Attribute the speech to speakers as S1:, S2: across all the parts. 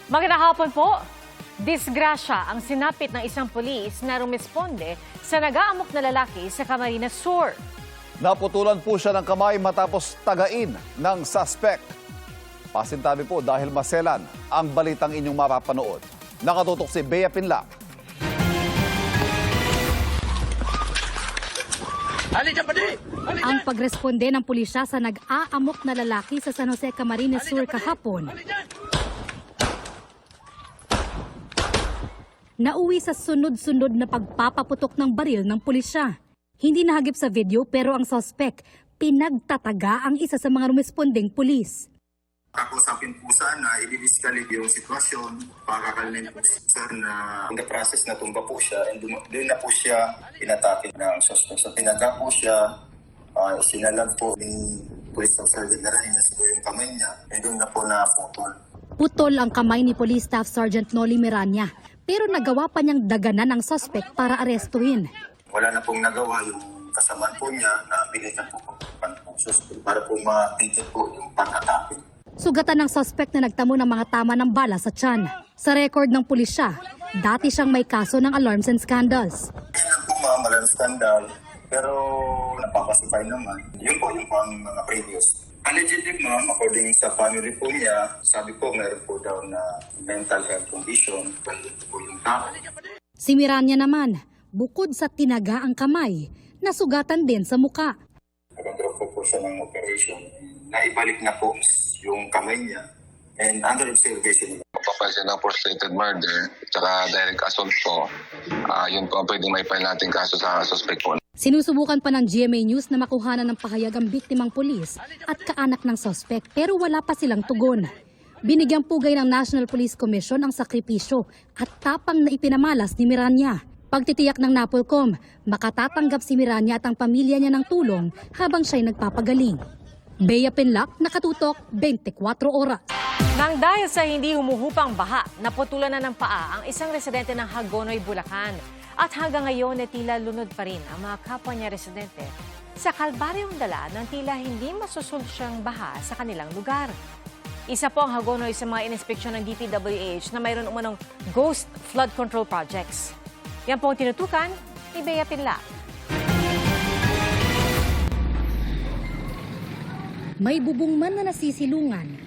S1: Magandang hapon po. Disgrasya ang sinapit ng isang pulis na rumisponde sa nag-aamok na lalaki sa Camarines Sur.
S2: Naputulan po siya ng kamay matapos tagain ng suspect. Pasintabi po dahil maselan ang balitang inyong mapapanood. Nakatutok si Bea Pinlac.
S3: Ang pagresponde ng pulisya sa nag-aamok na lalaki sa San Jose, Camarines Sur kahapon. Nauwi sa sunod-sunod na pagpapaputok ng baril ng pulisya. Hindi nahagip sa video pero ang suspect pinagtataga ang isa sa mga rumespondeng pulis.
S4: Kakusapin po sana, i-discalib yung sitwasyon, pakakalinin po sir na in the process na tumba po siya and doon na po siya inatake ng suspect. So tinaga po siya, sinalag po ni Police Staff Sergeant Narañas po yung kamay niya and doon na po na-putol.
S3: Putol ang kamay ni Police Staff Sergeant Noli Miranya pero nagawa pa niyang daganan ang suspect para arestuhin.
S4: Wala na pong nagawa yung kasamaan po niya na bilitan po ng suspect para po ma-ticket po yung pag-atake.
S3: Sugatan ng suspect na nagtamo ng mga tama ng bala sa tiyan. Sa record ng pulisya, dati siyang may kaso ng alarms and scandals.
S4: Yan po malang skandal, pero napapasify naman. Yun po yung pang mga previous. Allegedly ma'am, according sa family po niya, sabi po meron po daw na mental health condition, bandit po yung tao.
S3: Si Miranya naman, bukod sa tinaga ang kamay, nasugatan din sa muka.
S4: Nag-undergo po siya ng operation. Naibalik na po yung kamay niya and under observation.
S5: Kapag siya ng frustrated murder tsaka direct assault po, yun po ang pwedeng maipile natin kaso sa suspect po.
S3: Sinusubukan pa ng GMA News na makuhanan ng pahayag ang biktimang pulis at kaanak ng suspect pero wala pa silang tugon. Binigyang pugay ng National Police Commission ang sakripisyo at tapang na ipinamalas ni Miranya. Pagtitiyak ng NAPOLCOM, makatatanggap si Miranya at ang pamilya niya ng tulong habang siya'y nagpapagaling. Bea Pinlac, nakatutok, 24 oras.
S1: Nang dahil sa hindi humuhupang baha, naputulan na ng paa ang isang residente ng Hagonoy, Bulacan. At hanggang ngayon, tila lunod pa rin ang mga kapwa niya residente sa kalbaryong dala ng tila hindi masusulsyang baha sa kanilang lugar. Isa po ang Hagonoy sa mga ininspeksyon ng DPWH na mayroon umanong ghost flood control projects. Yan po ang tinutukan ni Bea Pinlac.
S3: May bubong man na nasisilungan,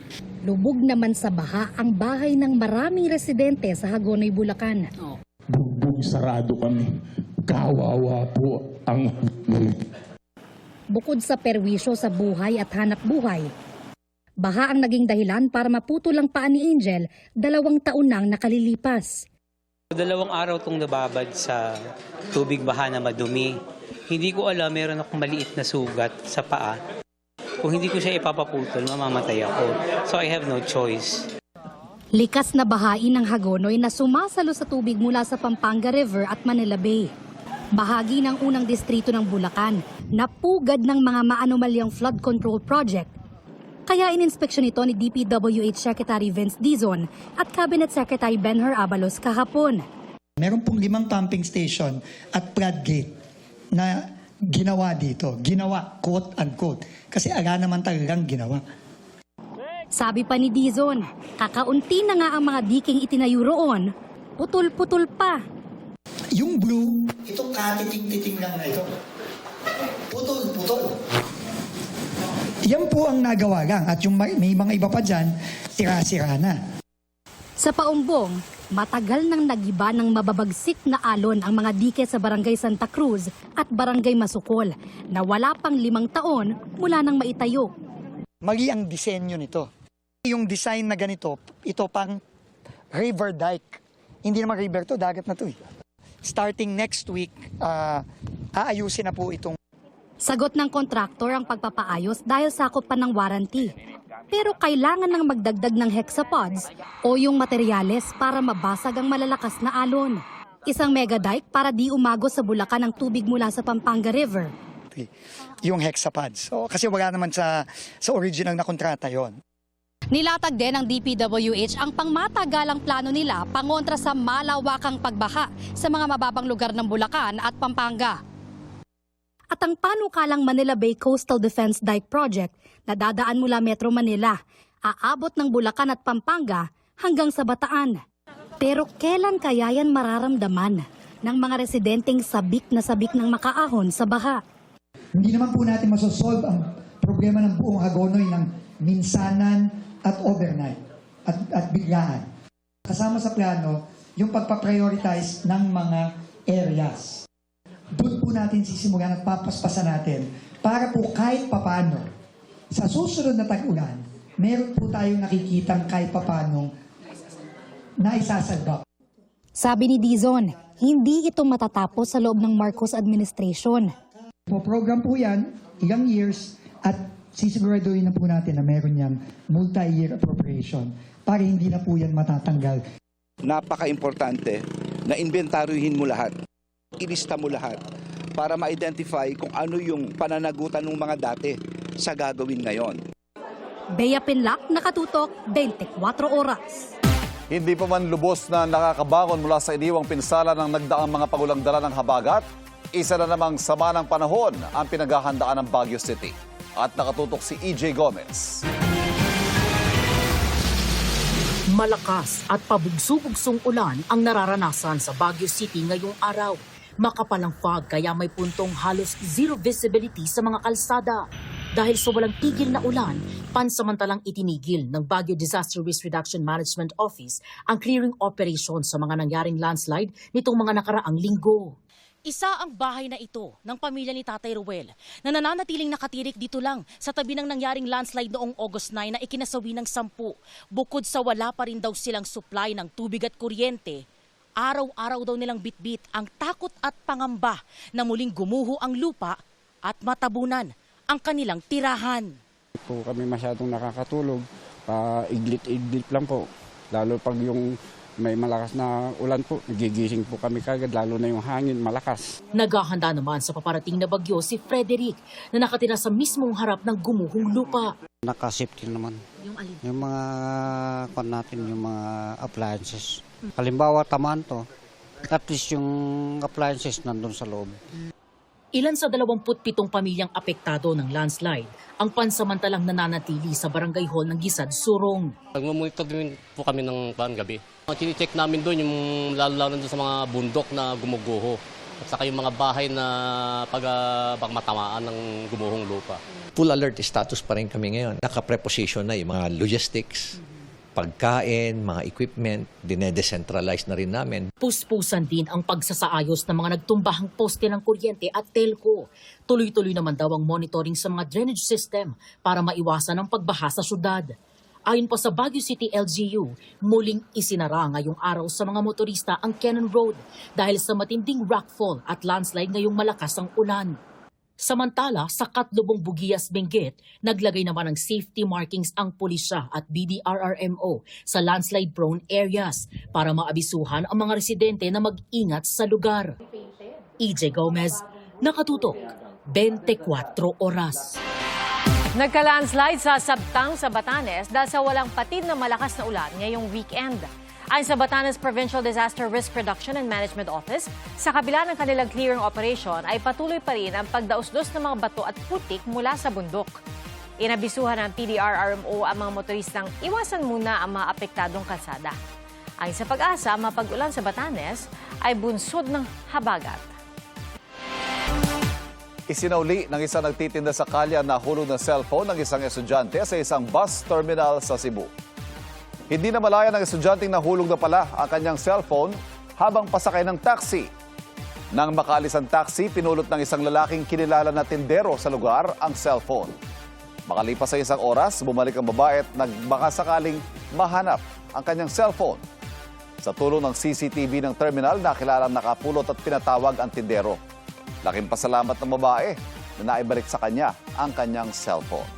S3: lubog naman sa baha ang bahay ng maraming residente sa Hagonoy, Bulacan.
S6: Bugbog sarado kami. Kawawa po ang...
S3: Bukod sa perwisyo sa buhay at hanap buhay, baha ang naging dahilan para maputol ang paa ni Angel 2 taon nang nakalilipas.
S7: 2 araw itong nababad sa tubig baha na madumi. Hindi ko alam, meron akong maliit na sugat sa paa. Kung hindi ko siya ipapaputol, mamamatay ako. So I have no choice.
S3: Likas na bahain ng Hagonoy na sumasalo sa tubig mula sa Pampanga River at Manila Bay. Bahagi ng unang distrito ng Bulacan, napugad ng mga maanomalyang flood control project. Kaya ininspeksyon ito ni DPWH Secretary Vince Dizon at Cabinet Secretary Benhur Abalos kahapon.
S8: Meron pong 5 pumping station at floodgate na ginawa dito. Ginawa, quote-unquote. Kasi ala naman talagang ginawa.
S3: Sabi pa ni Dizon, kakaunti na nga ang mga diking itinayo roon, putol-putol pa.
S8: Yung blue, ito katiting-titing lang na ito. Putol-putol. Yan po ang nagawa lang. At yung may mga iba pa dyan, sira-sira na.
S3: Sa Paumbong, matagal nang nagiba ng mababagsik na alon ang mga dike sa Barangay Santa Cruz at Barangay Masukol na wala pang 5 taon mula nang maitayo.
S8: Mali ang disenyo nito. Yung design na ganito, ito pang river dike. Hindi naman river to, dagat na to eh. Starting next week, aayusin na po itong...
S3: Sagot ng kontraktor ang pagpapaayos dahil sakop pa ng warranty. Pero kailangan ng magdagdag ng hexapods o yung materyales para mabasag ang malalakas na alon. Isang mega dike para di umagos sa Bulacan ang tubig mula sa Pampanga River.
S8: Yung hexapods. So, kasi wala naman sa original na kontrata yon.
S3: Nilatag din ng DPWH ang pangmatagalang plano nila pangontra sa malawakang pagbaha sa mga mababang lugar ng Bulacan at Pampanga. At ang panukalang Manila Bay Coastal Defense Dike Project na dadaan mula Metro Manila, aabot ng Bulacan at Pampanga hanggang sa Bataan. Pero kailan kaya yan mararamdaman ng mga residenteng sabik ng makaahon sa baha?
S8: Hindi naman po natin masosolve ang problema ng buong Hagonoy ng minsanan at overnight at biglaan. Kasama sa plano yung pagpaprioritize ng mga areas. Doon po natin sisimulan at papaspasan natin para po kahit papano sa susunod na tag-ulan, meron po tayong nakikitang kahit papano na isasalba.
S3: Sabi ni Dizon, hindi ito matatapos sa loob ng Marcos administration.
S8: Program po yan, ilang years, at sisiguraduhin na po natin na meron yang multi-year appropriation para hindi na po yan matatanggal.
S9: Napaka-importante na inventaryohin mo lahat, ilista mo lahat para ma-identify kung ano yung pananagutan ng mga dati sa gagawin ngayon.
S3: Bea Pinlac, Nakatutok, 24 Oras.
S2: Hindi pa man lubos na nakakabangon mula sa iniwang pinsala ng nagdaang mga pagulang dala ng habagat, isa na namang sama ng panahon ang pinaghahandaan ng Baguio City. At nakatutok si EJ Gomez.
S10: Malakas at pabugso-bugsong ulan ang nararanasan sa Baguio City ngayong araw. Makapalang fog kaya may puntong halos zero visibility sa mga kalsada. Dahil sa walang tigil na ulan, pansamantalang itinigil ng Baguio Disaster Risk Reduction Management Office ang clearing operation sa mga nangyaring landslide nitong mga nakaraang linggo. Isa ang bahay na ito ng pamilya ni Tatay Ruel na nananatiling nakatirik dito lang sa tabi ng nangyaring landslide noong August 9 na ikinasawi ng 10. Bukod sa wala pa rin daw silang supply ng tubig at kuryente, araw-araw daw nilang bitbit ang takot at pangamba na muling gumuho ang lupa at matabunan ang kanilang tirahan.
S11: Po kami masyadong nakakatulog, iglit-iglit lang po. Lalo pag yung may malakas na ulan po, nagigising po kami kagad, lalo na yung hangin malakas.
S10: Naghahanda naman sa paparating na bagyo si Frederick na nakatira sa mismong harap ng gumuhong lupa.
S12: Naka-safety naman.
S10: Yung alin?
S12: Yung mga yung mga appliances. Halimbawa tamaan to, at least yung appliances nandun sa loob.
S10: Ilan sa 27 pamilyang apektado ng landslide ang pansamantalang nananatili sa barangay hall ng Gisad, Surong.
S13: Nagmamonitor din po kami ng gabi. Chine-check namin doon yung lalo doon sa mga bundok na gumuguho at saka yung mga bahay na pag matamaan ng gumuhong lupa.
S14: Full alert status pa rin kami ngayon. Naka-preposition na yung mga logistics, pagkain, mga equipment, dine-decentralize na rin namin.
S10: Puspusan din ang pagsasaayos ng mga nagtumbahang poste ng kuryente at telco. Tuloy-tuloy naman daw ang monitoring sa mga drainage system para maiwasan ang pagbaha sa syudad. Ayon pa sa Baguio City LGU, muling isinara ngayong araw sa mga motorista ang Cannon Road dahil sa matinding rockfall at landslide ngayong malakas ang ulan. Samantala, sa Katlubong Bugias, Benguet, naglagay naman ng safety markings ang pulisya at BDRRMO sa landslide-prone areas para maabisuhan ang mga residente na mag-ingat sa lugar. EJ Gomez, Nakatutok, 24 Oras.
S1: Nagka-landslide sa Sabtang sa Batanes dahil sa walang patid na malakas na ulan ngayong weekend. Ayon sa Batanes Provincial Disaster Risk Reduction and Management Office, sa kabila ng kanilang clearing operation ay patuloy pa rin ang pagdausdos ng mga bato at putik mula sa bundok. Inabisuhan ng PDRRMO ang mga motoristang iwasan muna ang mga apektadong kalsada. Ayon sa Pag-asa, ang mapag-ulan sa Batanes ay bunsod ng habagat.
S2: Isinauli ng isang nagtitinda sa kalye na hulog ng cellphone ng isang estudyante sa isang bus terminal sa Cebu. Hindi na malaya ng estudyanteng nahulog na pala ang kanyang cellphone habang pasakay ng taxi. Nang makaalis ang taxi, pinulot ng isang lalaking kinilala na tindero sa lugar ang cellphone. Makalipas sa isang oras, bumalik ang babae at nagbakasakaling mahanap ang kanyang cellphone. Sa tulong ng CCTV ng terminal, nakilalang nakapulot at pinatawag ang tindero. Laking pasalamat ng babae na naibalik sa kanya ang kanyang cellphone.